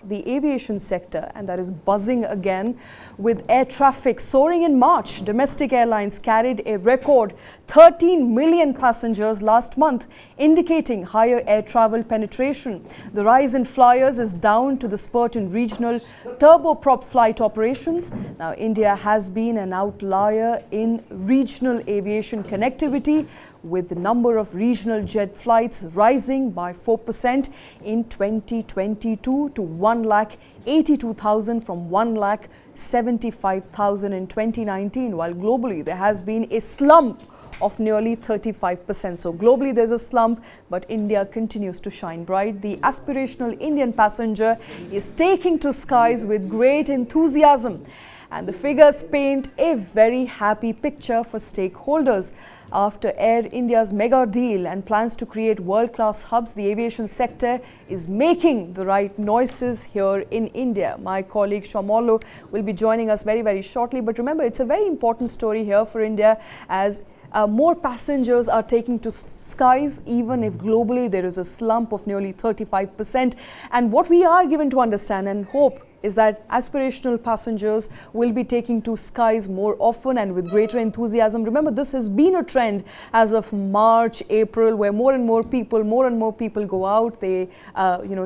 the aviation sector, and that is buzzing again with air traffic soaring in March. Domestic airlines carried a record 13 million passengers last month, indicating higher air travel penetration. The rise in flyers is down to the spurt in regional turboprop flight operations. Now, India has been an outlier in regional aviation connectivity, with the number of regional jet flights rising by 4% in 2022 to 1,82,000 from 1,75,000 in 2019, while globally there has been a slump of nearly 35%. So globally there's a slump, but India continues to shine bright. The aspirational Indian passenger is taking to skies with great enthusiasm, and the figures paint a very happy picture for stakeholders. After Air India's mega deal and plans to create world-class hubs, the aviation sector is making the right noises here in India. My colleague Soumalya will be joining us very, very shortly. But remember, it's a very important story here for India, as more passengers are taking to skies, even if globally there is a slump of nearly 35%. And what we are given to understand and hope is that aspirational passengers will be taking to skies more often and with greater enthusiasm. Remember, this has been a trend as of March, April, where more and more people go out, they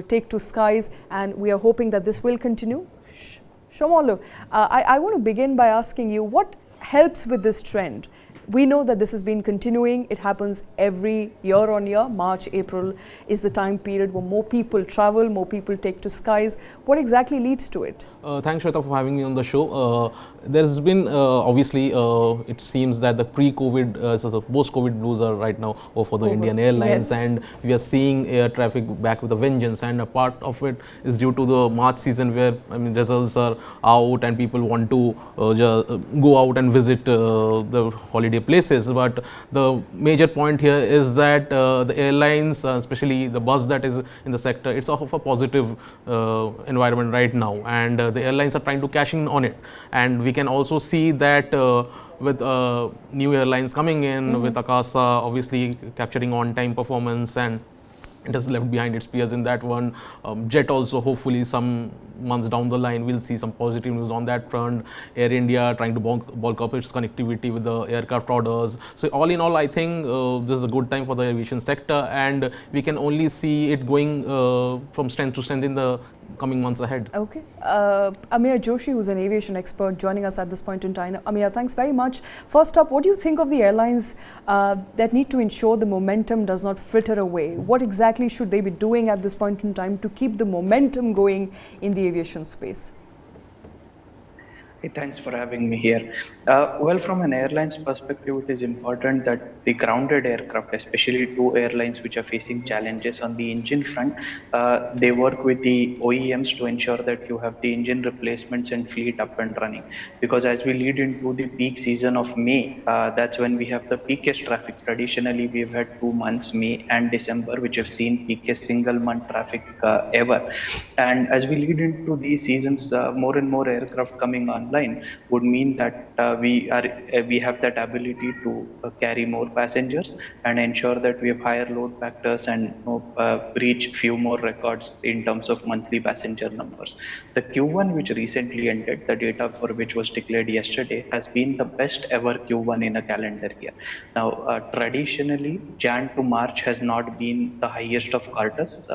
take to skies, and we are hoping that this will continue. Soumalya, I want to begin by asking you, what helps with this trend? We know that this has been continuing. It happens every year on year. March, April is the time period where more people travel, more people take to skies. What exactly leads to it? Thanks, Shweta, for having me on the show. There's been, obviously, it seems that the pre-COVID, so the post-COVID blues are right now for the Indian Airlines, yes. And we are seeing air traffic back with a vengeance. And a part of it is due to the March season, where results are out and people want to go out and visit the holiday places. But the major point here is that the airlines, especially the buzz that is in the sector, it's of a positive environment right now, and the airlines are trying to cash in on it. And we can also see that with new airlines coming in, with Akasa obviously capturing on-time performance, and it has left behind its peers in that one. Jet also, hopefully some months down the line, we'll see some positive news on that front. Air India trying to bulk up its connectivity with the aircraft orders. So all in all, I think this is a good time for the aviation sector, and we can only see it going from strength to strength in the coming months ahead. Okay. Ameya Joshi, who's an aviation expert, joining us at this point in time. Ameya, thanks very much. First up, what do you think of the airlines that need to ensure the momentum does not fritter away? What exactly should they be doing at this point in time to keep the momentum going in the aviation space? Hey, thanks for having me here. Well, from an airline's perspective, it is important that the grounded aircraft, especially two airlines which are facing challenges on the engine front, they work with the OEMs to ensure that you have the engine replacements and fleet up and running. Because as we lead into the peak season of May, that's when we have the peakest traffic. Traditionally, we've had 2 months, May and December, which have seen peakest single month traffic ever. And as we lead into these seasons, more and more aircraft coming online would mean that we have that ability to carry more passengers and ensure that we have higher load factors and reach few more records in terms of monthly passenger numbers. The Q1, which recently ended, the data for which was declared yesterday, has been the best ever Q1 in a calendar year. Now, traditionally, Jan to March has not been the highest of quarters.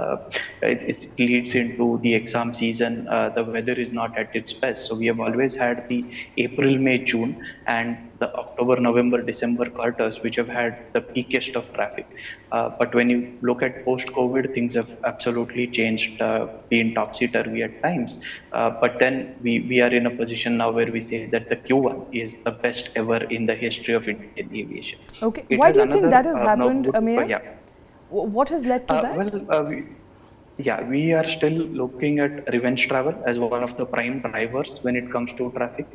It leads into the exam season. The weather is not at its best, so we have always had the April, May, June, and the October, November, December quarters, which have had the peakest of traffic. But when you look at post-COVID, things have absolutely changed, been topsy-turvy at times. But then we are in a position now where we say that the Q1 is the best ever in the history of Indian aviation. Okay. Why do you think that has happened, Ameya? Yeah. What has led to that? We are still looking at revenge travel as one of the prime drivers when it comes to traffic.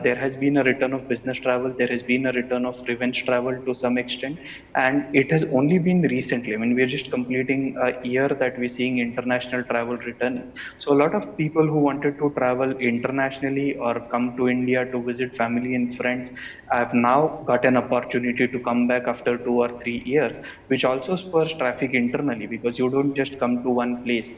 There has been a return of business travel. There has been a return of revenge travel to some extent. And it has only been recently. I mean, we're just completing a year that we're seeing international travel returning. So a lot of people who wanted to travel internationally or come to India to visit family and friends have now got an opportunity to come back after 2 or 3 years, which also spurs traffic internally, because you don't just come to one one place.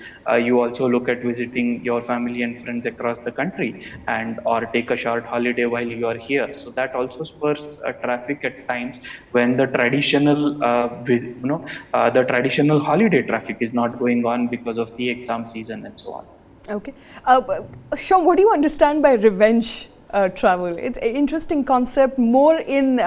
You also look at visiting your family and friends across the country, and or take a short holiday while you are here. So that also spurs traffic at times when the traditional, the traditional holiday traffic is not going on because of the exam season and so on. Okay. Shom, what do you understand by revenge travel? It's an interesting concept, more in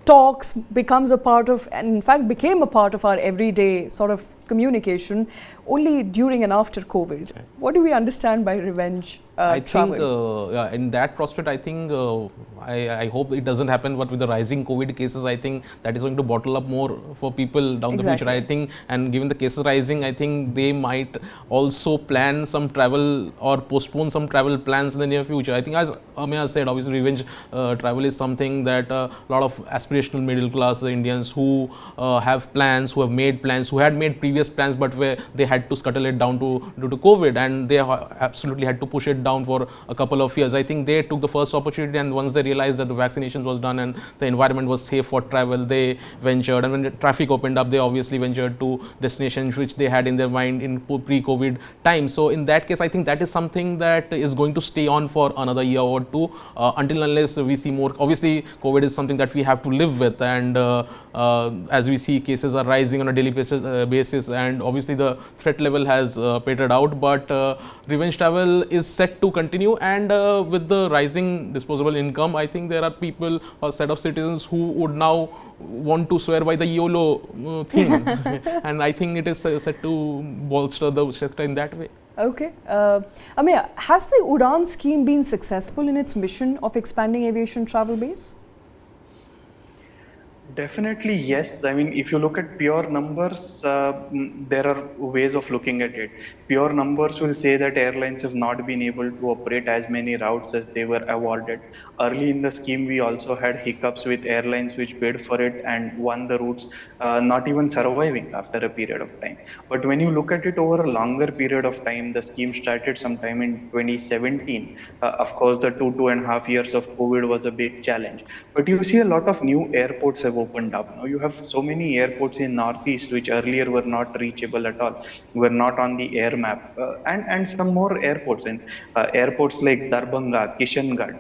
talks, becomes a part of, and in fact became a part of our everyday sort of communication only during and after COVID. Okay. What do we understand by revenge I travel? think yeah, in that prospect, I think I hope it doesn't happen. But with the rising COVID cases, I think that is going to bottle up more for people down the future. I think, and given the cases rising, I think they might also plan some travel or postpone some travel plans in the near future. I think, as Ameya said, obviously revenge travel is something that a lot of aspirational middle class Indians who have plans, who have made plans, who had made previous plans, but where they had to scuttle it down due to COVID, and they absolutely had to push it down for a couple of years. I think they took the first opportunity, and once they realized that the vaccination was done and the environment was safe for travel, they ventured. And when the traffic opened up, they obviously ventured to destinations which they had in their mind in pre-COVID time. So in that case, I think that is something that is going to stay on for another year or two, until unless we see more. Obviously, COVID is something that we have to live with, and as we see, cases are rising on a daily basis, and obviously the threat level has petered out. But revenge travel is set to continue, and with the rising disposable income, I think there are people or set of citizens who would now want to swear by the YOLO thing, and I think it is set to bolster the sector in that way. Okay. Ameya, has the Udan scheme been successful in its mission of expanding aviation travel base? Definitely, yes. I mean, if you look at pure numbers, there are ways of looking at it. Pure numbers will say that airlines have not been able to operate as many routes as they were awarded. Early in the scheme, we also had hiccups with airlines which bid for it and won the routes, not even surviving after a period of time. But when you look at it over a longer period of time, the scheme started sometime in 2017. Of course, the 2.5 years of COVID was a big challenge. But you see a lot of new airports have opened up. Now you have so many airports in Northeast which earlier were not reachable at all, were not on the air map, and some more airports, and airports like Darbhanga, Kishangarh.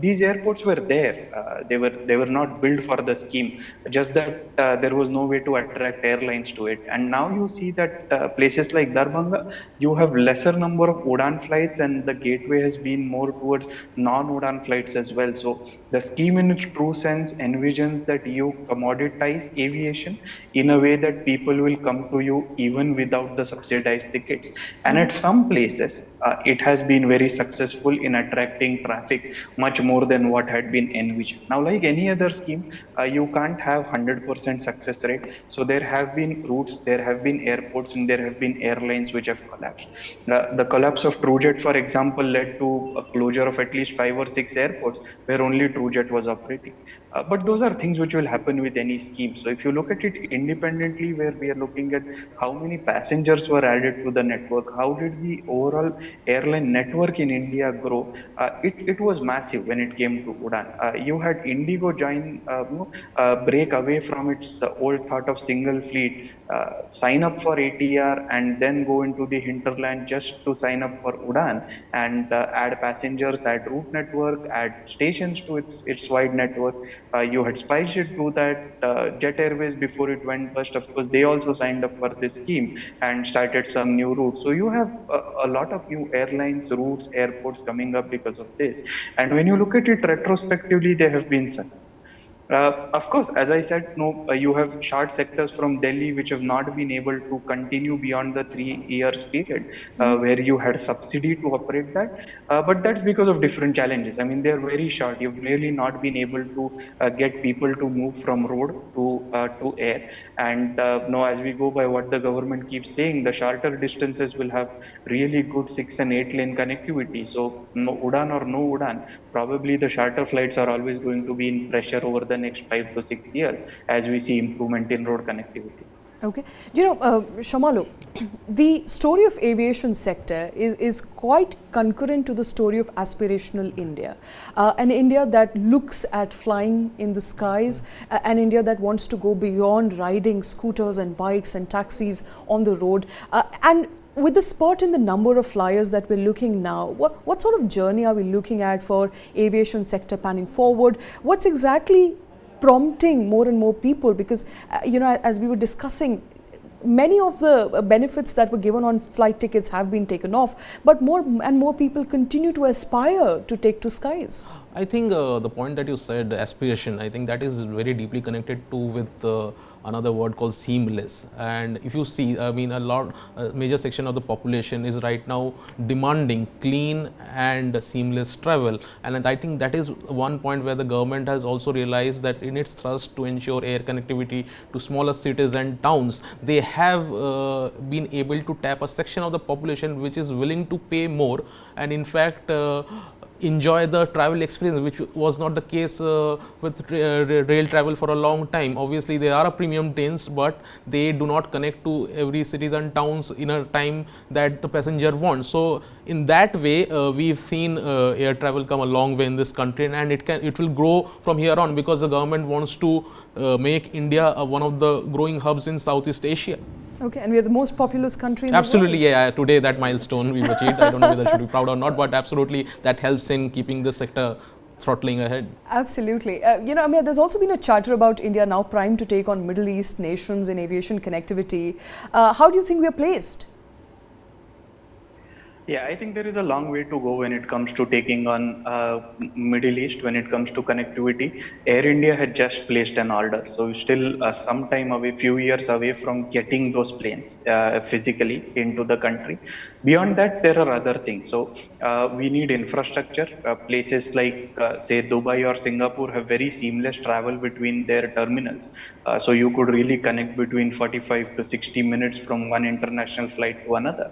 These airports were there. They were not built for the scheme. Just that there was no way to attract airlines to it. And now you see that places like Darbhanga, you have lesser number of Udan flights, and the gateway has been more towards non-Udan flights as well. So the scheme in its true sense envisions that you commoditize aviation in a way that people will come to you even without the subsidized tickets. And at some places, it has been very successful in attracting traffic much more than what had been envisioned. Now, like any other scheme, you can't have 100% success rate. So there have been routes, there have been airports, and there have been airlines which have collapsed. The collapse of TrueJet, for example, led to a closure of at least 5 or 6 airports where only TrueJet was operating. But those are things which will happen with any scheme. So if you look at it independently, where we are looking at how many passengers were added to the network, how did the overall airline network in India grow, it was massive when it came to Udan. You had Indigo break away from its old thought of single fleet, sign up for ATR, and then go into the hinterland just to sign up for Udan, and add passengers, add route network, add stations to its wide network. You had SpiceJet do that. Jet Airways, before it went bust, of course, they also signed up for this scheme and started some new routes. So you have a lot of new airlines, routes, airports coming up because of this. And when you look at it retrospectively, they have been success. Of course, as I said, no, you have short sectors from Delhi which have not been able to continue beyond the 3 years period, where you had subsidy to operate that. But that's because of different challenges. I mean, they're very short. You've really not been able to get people to move from road to air. And no, as we go by what the government keeps saying, the shorter distances will have really good 6 and 8 lane connectivity. So no Udan or no Udan, probably the shorter flights are always going to be in pressure over the next 5 to 6 years as we see improvement in road connectivity. Okay. Shamalu, the story of aviation sector is quite concurrent to the story of aspirational India. An India that looks at flying in the skies, an India that wants to go beyond riding scooters and bikes and taxis on the road. And with the spurt in the number of flyers that we're looking now, what sort of journey are we looking at for aviation sector panning forward? What's exactly prompting more and more people, because as we were discussing, many of the benefits that were given on flight tickets have been taken off, but more and more people continue to aspire to take to skies. I think the point that you said, aspiration, I think that is very deeply connected to with another word called seamless. And if you see, I mean, a major section of the population is right now demanding clean and seamless travel. And I think that is one point where the government has also realized that in its thrust to ensure air connectivity to smaller cities and towns, they have been able to tap a section of the population which is willing to pay more, and in fact enjoy the travel experience, which was not the case with rail travel for a long time. Obviously, they are a premium trains, but they do not connect to every cities and towns in a time that the passenger wants. So, in that way, we've seen air travel come a long way in this country, and it will grow from here on, because the government wants to make India one of the growing hubs in Southeast Asia. Okay, and we are the most populous country in absolutely, the world. Yeah. Today, that milestone we've achieved. I don't know whether I should be proud or not, but absolutely, that helps in keeping the sector throttling ahead. Absolutely. Ameya, there's also been a chatter about India now primed to take on Middle East nations in aviation connectivity. How do you think we are placed? Yeah, I think there is a long way to go when it comes to taking on Middle East, when it comes to connectivity. Air India had just placed an order, so we're still some time away, few years away from getting those planes physically into the country. Beyond that, there are other things. So we need infrastructure. Places like say Dubai or Singapore have very seamless travel between their terminals. So you could really connect between 45 to 60 minutes from one international flight to another,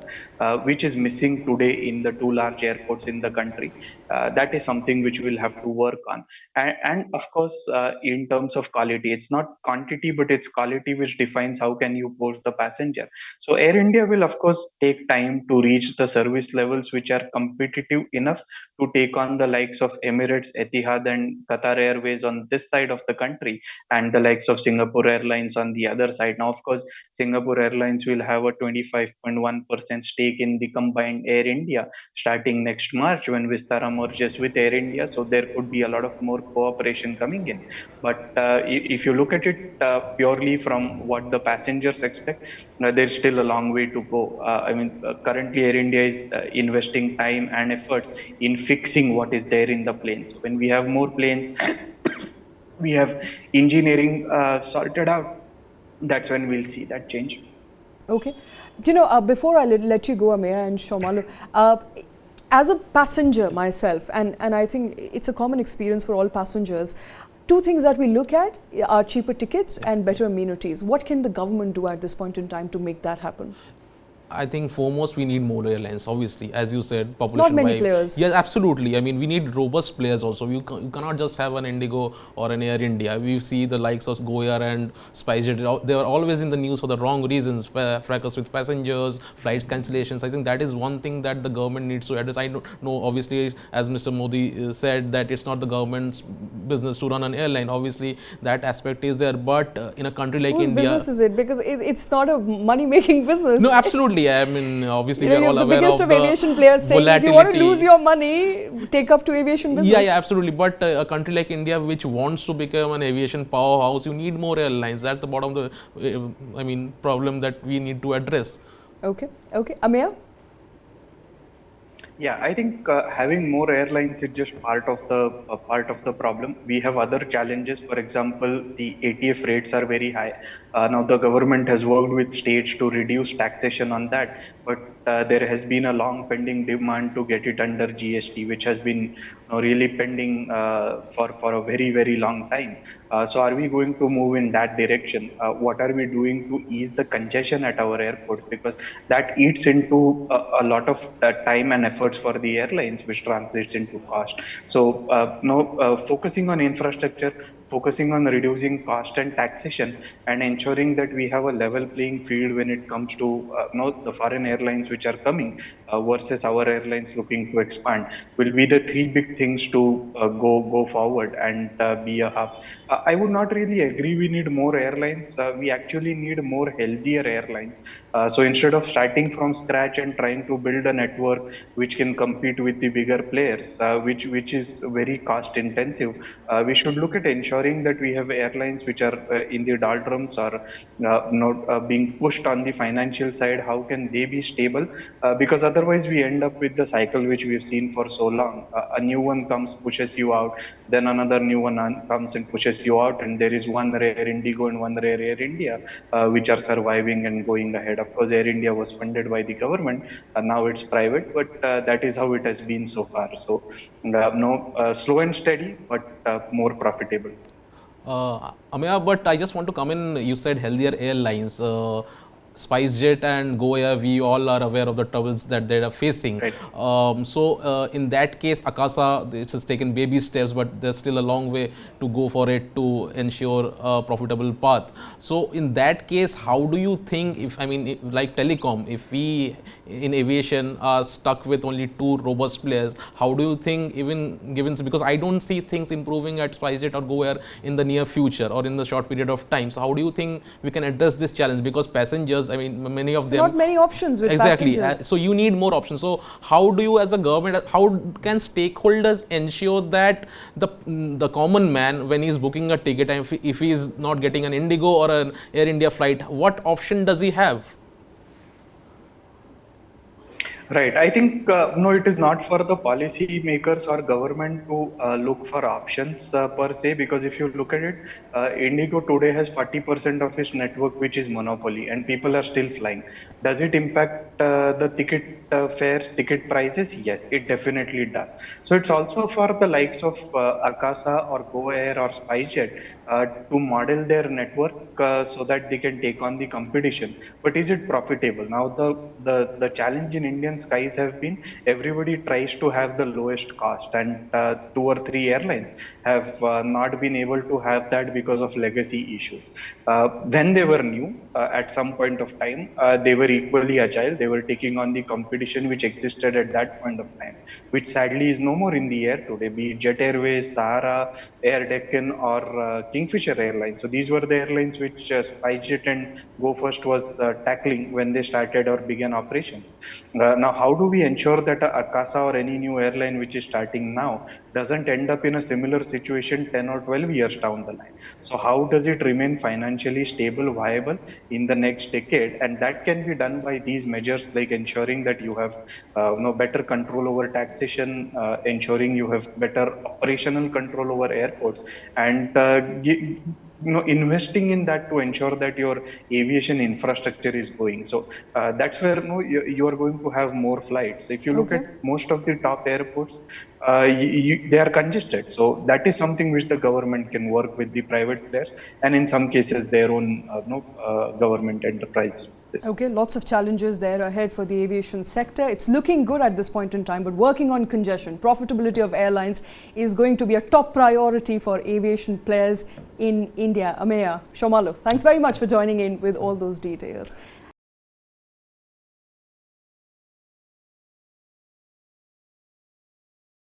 which is missing today in the two large airports in the country. That is something which we'll have to work on. And of course, in terms of quality, it's not quantity, but it's quality which defines how can you post the passenger. So Air India will of course take time to reach the service levels which are competitive enough to take on the likes of Emirates, Etihad and Qatar Airways on this side of the country, and the likes of Singapore Airlines on the other side. Now, of course, Singapore Airlines will have a 25.1% stake in the combined Air India starting next March when Vistara merges with Air India. So there could be a lot of more cooperation coming in. But if you look at it purely from what the passengers expect, there's still a long way to go. Currently Air India is investing time and efforts in fixing what is there in the planes. When we have more planes, we have engineering sorted out, that's when we'll see that change. Okay. Before I let you go, Ameya and Shamalu, as a passenger myself, and I think it's a common experience for all passengers, two things that we look at are cheaper tickets and better amenities. What can the government do at this point in time to make that happen? I think foremost we need more airlines, obviously, as you said, population. Not many players. Yes, absolutely. I mean, we need robust players also. You cannot just have an Indigo or an Air India. We see the likes of GoAir and SpiceJet. They are always in the news for the wrong reasons, fracas with passengers, flights cancellations. I think that is one thing that the government needs to address. I know, obviously, as Mr. Modi said, that it's not the government's business to run an airline. Obviously, that aspect is there. But in a country like Whose India, business is it? Because it's not a money-making business. No, absolutely. I mean, obviously, we are all the aware biggest of of aviation players saying if you want to lose your money, take up to aviation business. Yeah, absolutely. But a country like India, which wants to become an aviation powerhouse, you need more airlines. That's the bottom of the, problem that we need to address. Okay. Ameya? Yeah, I think having more airlines is just part of the problem. We have other challenges. For example, the ATF rates are very high. Now the government has worked with states to reduce taxation on that, but there has been a long pending demand to get it under GST, which has been really pending for a very, very long time. So are we going to move in that direction? What are we doing to ease the congestion at our airports? Because that eats into a lot of time and efforts for the airlines, which translates into cost. So focusing on infrastructure, focusing on reducing cost and taxation and ensuring that we have a level playing field when it comes to the foreign airlines which are coming versus our airlines looking to expand will be the three big things to go forward and be a hub. I would not really agree we need more airlines. We actually need more healthier airlines. So instead of starting from scratch and trying to build a network which can compete with the bigger players, which is very cost intensive, we should look at ensuring that we have airlines which are in the doldrums or not being pushed on the financial side. How can they be stable? Because otherwise we end up with the cycle which we've seen for so long. A new one comes, pushes you out, then another new one comes and pushes you out, and there is one rare Indigo and one rare Air India which are surviving and going ahead. Of course, Air India was funded by the government, and now it's private, but that is how it has been so far. So, slow and steady, but more profitable. Ameya, but I just want to come in. You said healthier airlines. SpiceJet and GoAir, we all are aware of the troubles that they are facing. Right. In that case, Akasa, it has taken baby steps, but there's still a long way to go for it to ensure a profitable path. So in that case, how do you think, like telecom, if we in aviation are stuck with only two robust players, how do you think, even given, because I don't see things improving at SpiceJet or GoAir in the near future or in the short period of time. So how do you think we can address this challenge? Because passengers, many of them, not many options with passengers. So you need more options. So how do you as a government, how can stakeholders ensure that the common man, when he's booking a ticket, and if he is not getting an Indigo or an Air India flight, what option does he have? Right. I think, no, it is not for the policy makers or government to look for options per se, because if you look at it, Indigo today has 40% of its network, which is monopoly, and people are still flying. Does it impact the ticket fares, ticket prices? Yes, it definitely does. So it's also for the likes of Akasa or GoAir or SpiceJet to model their network so that they can take on the competition. But is it profitable? Now, the challenge in Indian skies have been everybody tries to have the lowest cost, and two or three airlines have not been able to have that because of legacy issues. When they were new, at some point of time, they were equally agile. They were taking on the competition which existed at that point of time, which sadly is no more in the air today, be it Jet Airways, Sahara, Air Deccan, or Kingfisher Airlines. So these were the airlines which SpiceJet and GoFirst was tackling when they started or began operations. Now, how do we ensure that Akasa or any new airline which is starting now doesn't end up in a similar situation 10 or 12 years down the line? So how does it remain financially stable, viable in the next decade? And that can be done by these measures, like ensuring that you have better control over taxation, ensuring you have better operational control over airports, and investing in that to ensure that your aviation infrastructure is going. So that's where you are going to have more flights. If you look at most of the top airports, they are congested. So that is something which the government can work with the private players, and in some cases their own government enterprise. Okay, lots of challenges there ahead for the aviation sector. It's looking good at this point in time, but working on congestion, profitability of airlines is going to be a top priority for aviation players in India. Ameya, Shomalo, thanks very much for joining in with all those details.